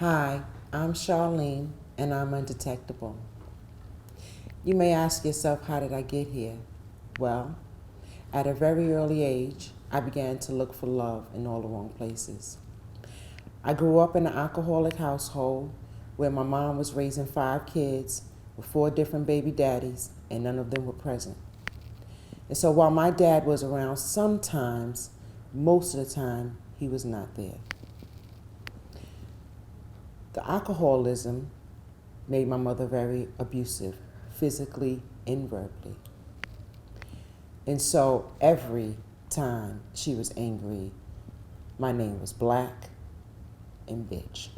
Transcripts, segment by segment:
Hi, I'm Charlene, and I'm undetectable. You may ask yourself, how did I get here? Well, at a very early age, I began to look for love in all the wrong places. I grew up in an alcoholic household where my mom was raising 5 kids with 4 different baby daddies, and none of them were present. And so while my dad was around sometimes, most of the time, he was not there. The alcoholism made my mother very abusive, physically and verbally. And so every time she was angry, my name was Black and Bitch.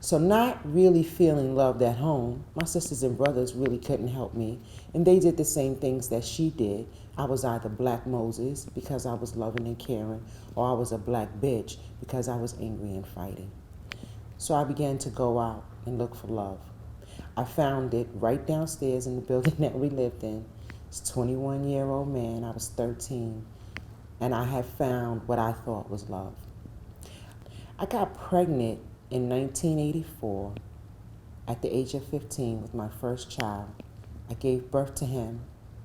So not really feeling loved at home, my sisters and brothers really couldn't help me, and they did the same things that she did. I was either Black Moses because I was loving and caring, or I was a Black Bitch because I was angry and fighting. So I began to go out and look for love. I found it right downstairs in the building that we lived in. It's a 21-year-old man. I was 13, and I had found what I thought was love. I got pregnant in 1984 at the age of 15 with my first child. I gave birth to him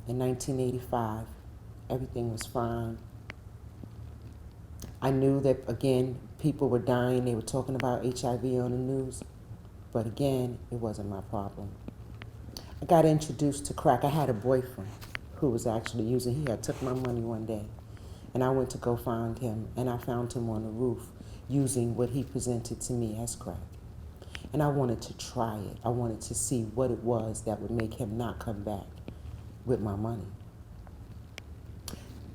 in 1985. Everything was fine. I knew that, again, people were dying. They were talking about HIV on the news. But again, it wasn't my problem. I got introduced to crack. I had a boyfriend who was actually using. He had took my money one day. And I went to go find him. And I found him on the roof using what he presented to me as crack. And I wanted to try it. I wanted to see what it was that would make him not come back with my money.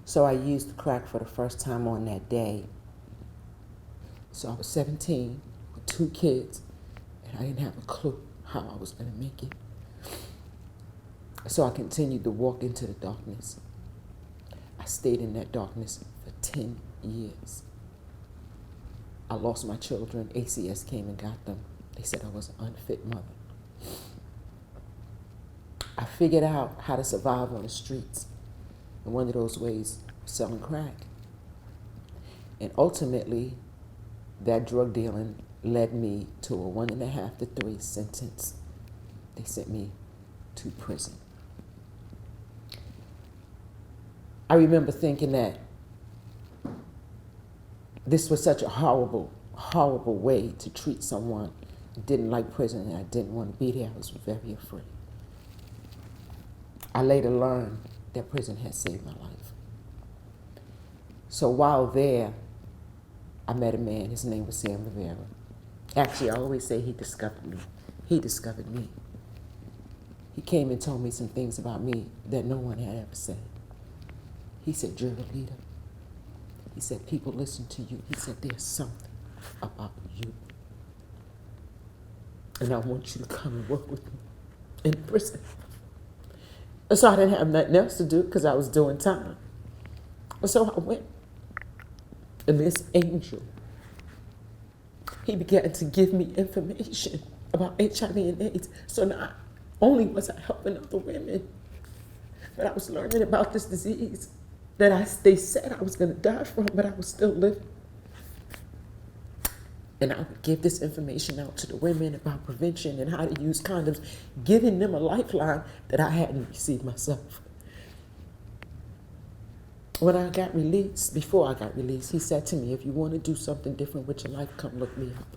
So I used the crack for the first time on that day. So I was 17 with 2 kids, and I didn't have a clue how I was going to make it. So I continued to walk into the darkness. I stayed in that darkness for 10 years. I lost my children. ACS came and got them. They said I was an unfit mother. I figured out how to survive on the streets. And one of those ways was selling crack. And ultimately, that drug dealing led me to a 1.5 to 3 sentence. They sent me to prison. I remember thinking that this was such a horrible, horrible way to treat someone. I didn't like prison, and I didn't want to be there. I was very afraid. I later learned that prison had saved my life. So while there, I met a man. His name was Sam Rivera. Actually, I always say he discovered me. He discovered me. He came and told me some things about me that no one had ever said. He said, "You're a leader." He said, "People listen to you." He said, "There's something about you. And I want you to come and work with me in prison." And so I didn't have nothing else to do because I was doing time. And so I went. And this angel, he began to give me information about HIV and AIDS. So not only was I helping other women, but I was learning about this disease that they said I was going to die from, but I was still living. And I would give this information out to the women about prevention and how to use condoms, giving them a lifeline that I hadn't received myself. When I got released, before I got released, he said to me, "If you want to do something different with your life, come look me up."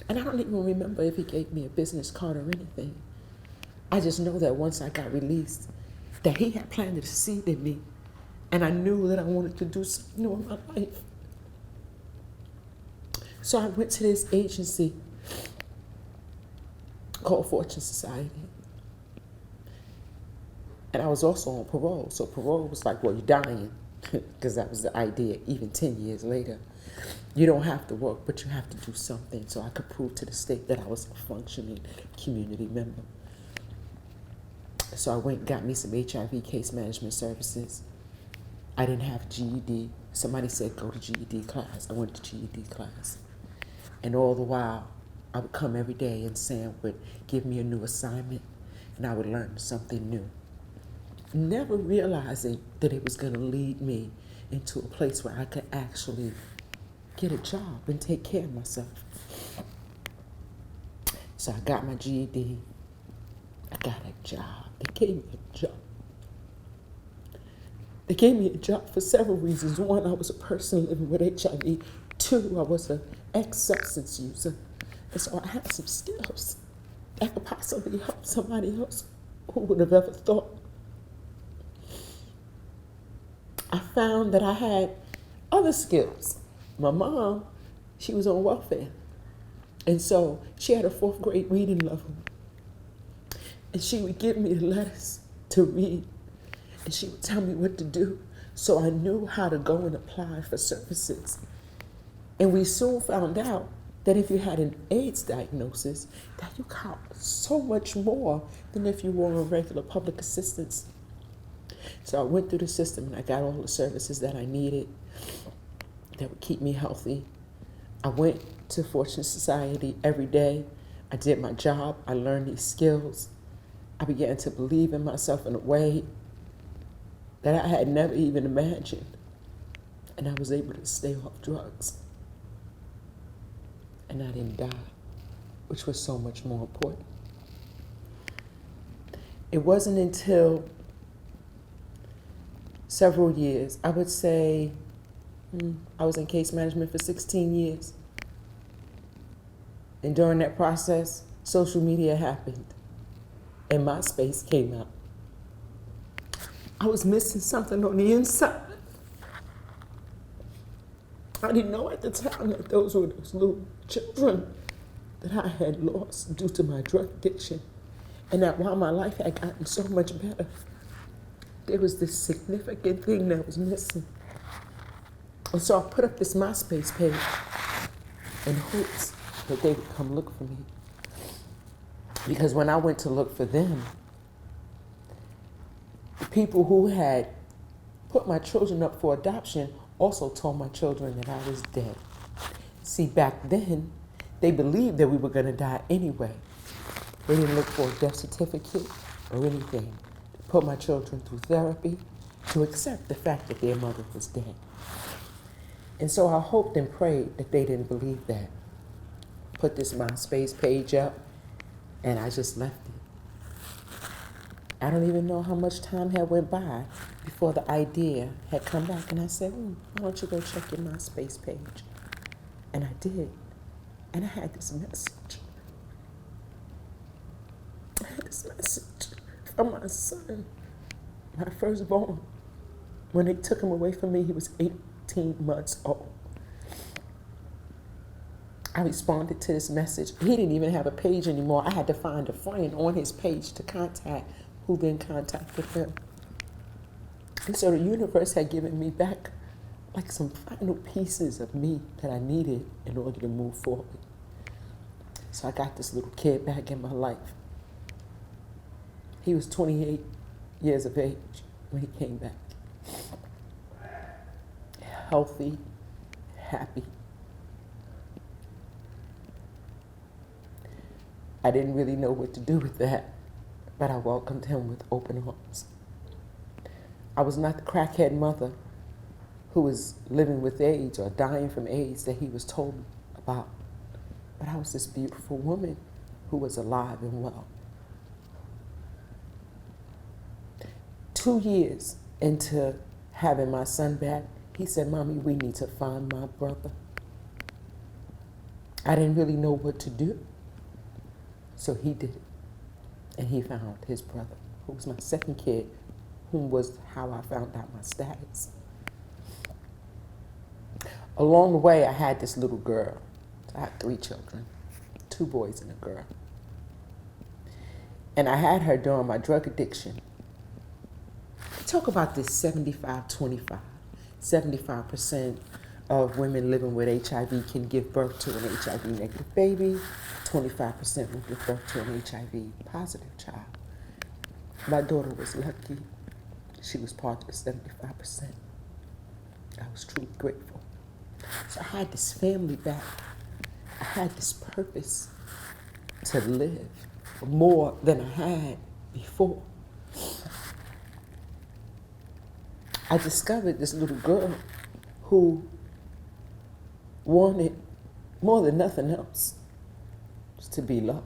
And I don't even remember if he gave me a business card or anything. I just know that once I got released, that he had planted a seed in me, and I knew that I wanted to do something new in my life. So I went to this agency called Fortune Society. And I was also on parole. So parole was like, well, you're dying, because that was the idea, even 10 years later. You don't have to work, but you have to do something so I could prove to the state that I was a functioning community member. So I went and got me some HIV case management services. I didn't have a GED. Somebody said, go to GED class. I went to GED class. And all the while, I would come every day and Sam would give me a new assignment and I would learn something new. Never realizing that it was going to lead me into a place where I could actually get a job and take care of myself. So I got my GED. I got a job. They gave me a job. They gave me a job for several reasons. One, I was a person living with HIV. Two, I was an ex-substance user. And so I had some skills that could possibly help somebody else. Who would have ever thought? I found that I had other skills. My mom, she was on welfare. And so she had a 4th grade reading level. And she would give me the letters to read. And she would tell me what to do. So I knew how to go and apply for services. And we soon found out that if you had an AIDS diagnosis, that you got so much more than if you were on regular public assistance. So I went through the system and I got all the services that I needed that would keep me healthy. I went to Fortune Society every day. I did my job. I learned these skills. I began to believe in myself in a way that I had never even imagined. And I was able to stay off drugs. And I didn't die, which was so much more important. It wasn't until several years, I would say, I was in case management for 16 years. And during that process, social media happened and MySpace came out. I was missing something on the inside. I didn't know at the time that those were those little children that I had lost due to my drug addiction. And that while my life had gotten so much better, there was this significant thing that was missing. And so I put up this MySpace page in hopes that they would come look for me. Because when I went to look for them, the people who had put my children up for adoption also told my children that I was dead. See, back then, they believed that we were going to die anyway. They didn't look for a death certificate or anything. They put my children through therapy to accept the fact that their mother was dead. And so I hoped and prayed that they didn't believe that. Put this MySpace page up, and I just left it. I don't even know how much time had went by before the idea had come back, and I said, why don't you go check your MySpace page? And I did, and I had this message. I had this message from my son, my firstborn. When they took him away from me, he was 18 months old. I responded to this message. He didn't even have a page anymore. I had to find a friend on his page to contact, who then contacted him. And so the universe had given me back like some final pieces of me that I needed in order to move forward. So I got this little kid back in my life. He was 28 years of age when he came back. Healthy, happy. I didn't really know what to do with that, but I welcomed him with open arms. I was not the crackhead mother who was living with AIDS or dying from AIDS that he was told about, but I was this beautiful woman who was alive and well. 2 years into having my son back, he said, Mommy, we need to find my brother. I didn't really know what to do, so he did it. And he found his brother, who was my second kid, whom was how I found out my status. Along the way, I had this little girl. I had 3 children, 2 boys and a girl. And I had her during my drug addiction. Talk about this 75-25. 75% of women living with HIV can give birth to an HIV-negative baby. 25% will give birth to an HIV-positive child. My daughter was lucky. She was part of the 75%. I was truly grateful. So I had this family back. I had this purpose to live more than I had before. I discovered this little girl who wanted more than nothing else to be loved.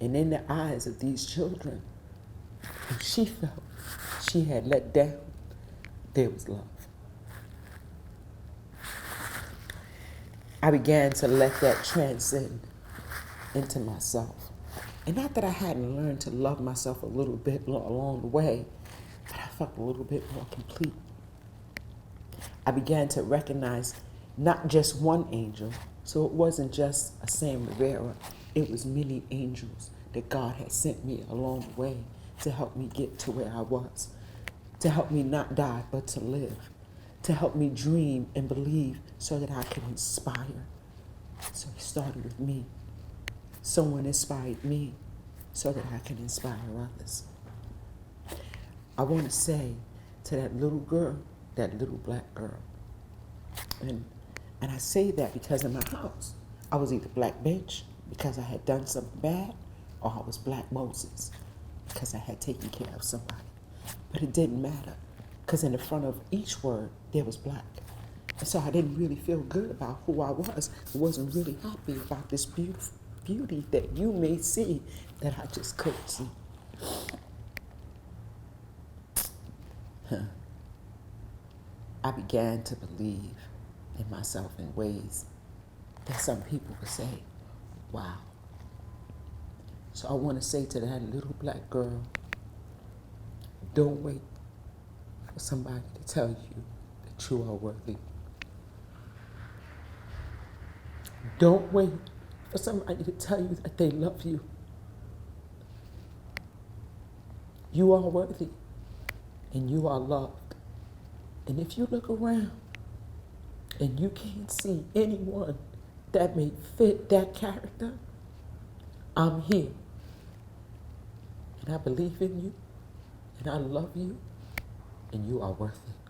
And in the eyes of these children, who she felt she had let down, there was love. I began to let that transcend into myself. And not that I hadn't learned to love myself a little bit along the way, but I felt a little bit more complete. I began to recognize not just one angel, so it wasn't just a Sam Rivera, it was many angels that God had sent me along the way to help me get to where I was, to help me not die but to live, to help me dream and believe so that I could inspire. So it started with me. Someone inspired me so that I can inspire others. I want to say to that little girl, that little black girl, and I say that because in my house, I was either black bitch because I had done something bad, or I was black Moses because I had taken care of somebody. But it didn't matter because in the front of each word, there was black. And so I didn't really feel good about who I was. I wasn't really happy about this beauty that you may see that I just couldn't see. I began to believe in myself in ways that some people would say, wow. So I want to say to that little black girl, don't wait for somebody to tell you that you are worthy. Don't wait for somebody to tell you that they love you. You are worthy and you are loved. And if you look around and you can't see anyone that may fit that character, I'm here. And I believe in you, and I love you, and you are worth it.